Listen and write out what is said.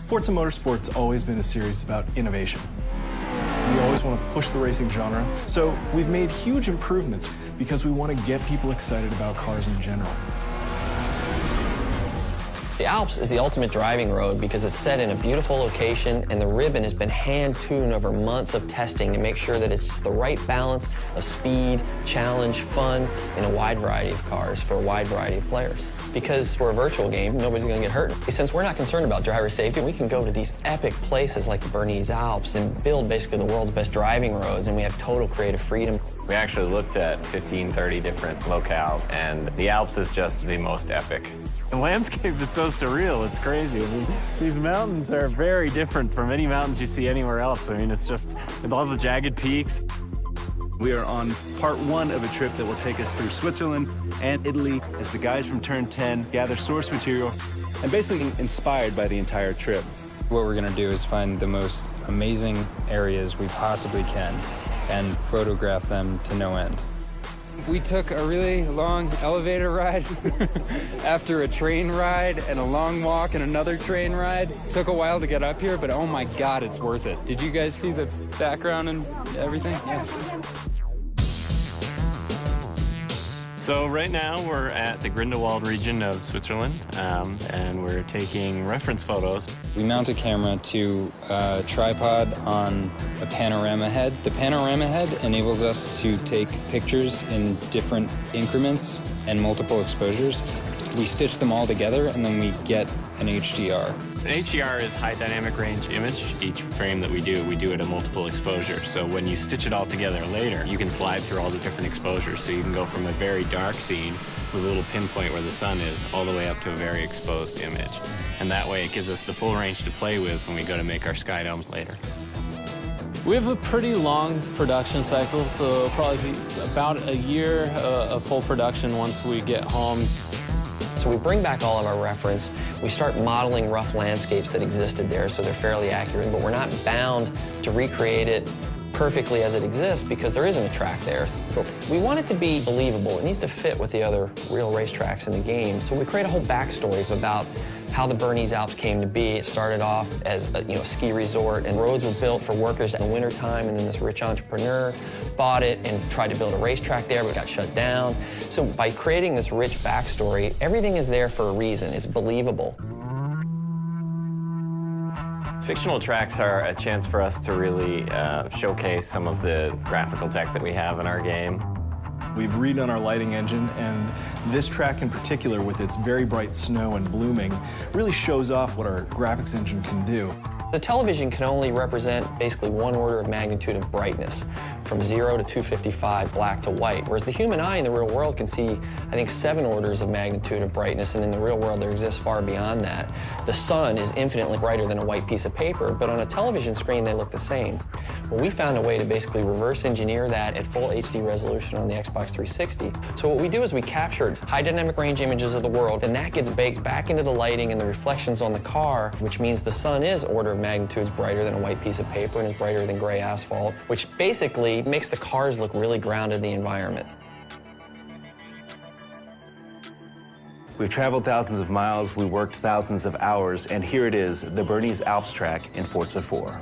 Forza Motorsport's always been a series about innovation. We always want to push the racing genre, so we've made huge improvements because we want to get people excited about cars in general. The Alps is the ultimate driving road because it's set in a beautiful location, and the ribbon has been hand-tuned over months of testing to make sure that it's just the right balance of speed, challenge, fun, in a wide variety of cars for a wide variety of players. Because we're a virtual game, nobody's going to get hurt. Since we're not concerned about driver safety, we can go to these epic places like the Bernese Alps and build basically the world's best driving roads, and we have total creative freedom. We actually looked at 15, 30 different locales, and the Alps is just the most epic. The landscape is so surreal, it's crazy. These mountains are very different from any mountains you see anywhere else. I mean, it's just, with all the jagged peaks. We are on part one of a trip that will take us through Switzerland and Italy as the guys from Turn 10 gather source material and basically inspired by the entire trip. What we're gonna do is find the most amazing areas we possibly can and photograph them to no end. We took a really long elevator ride after a train ride and a long walk and another train ride. Took a while to get up here, but oh my God, it's worth it. Did you guys see the background and everything? Yeah. So right now we're at the Grindelwald region of Switzerland, and we're taking reference photos. We mount a camera to a tripod on a panorama head. The panorama head enables us to take pictures in different increments and multiple exposures. We stitch them all together, and then we get an HDR. An HDR is high dynamic range image. Each frame that we do it at multiple exposure. So when you stitch it all together later, you can slide through all the different exposures. So you can go from a very dark scene with a little pinpoint where the sun is, all the way up to a very exposed image. And that way it gives us the full range to play with when we go to make our sky domes later. We have a pretty long production cycle, so probably about a year of full production once we get home. So we bring back all of our reference. We start modeling rough landscapes that existed there, so they're fairly accurate, but we're not bound to recreate it perfectly as it exists because there isn't a track there. But we want it to be believable. It needs to fit with the other real racetracks in the game. So we create a whole backstory about how the Bernese Alps came to be. It started off as a ski resort, and roads were built for workers in the wintertime, and then this rich entrepreneur bought it and tried to build a racetrack there, but got shut down. So by creating this rich backstory, everything is there for a reason. It's believable. Fictional tracks are a chance for us to really showcase some of the graphical tech that we have in our game. We've redone our lighting engine, and this track in particular, with its very bright snow and blooming, really shows off what our graphics engine can do. The television can only represent basically one order of magnitude of brightness, from 0 to 255, black to white, whereas the human eye in the real world can see, I think, 7 orders of magnitude of brightness, and in the real world there exists far beyond that. The sun is infinitely brighter than a white piece of paper, but on a television screen they look the same. Well, we found a way to basically reverse engineer that at full HD resolution on the Xbox 360. So what we do is we captured high dynamic range images of the world, and that gets baked back into the lighting and the reflections on the car, which means the sun is order of magnitudes brighter than a white piece of paper and is brighter than gray asphalt, which basically makes the cars look really grounded in the environment. We've traveled thousands of miles, we worked thousands of hours, and here it is, the Bernese Alps track in Forza 4.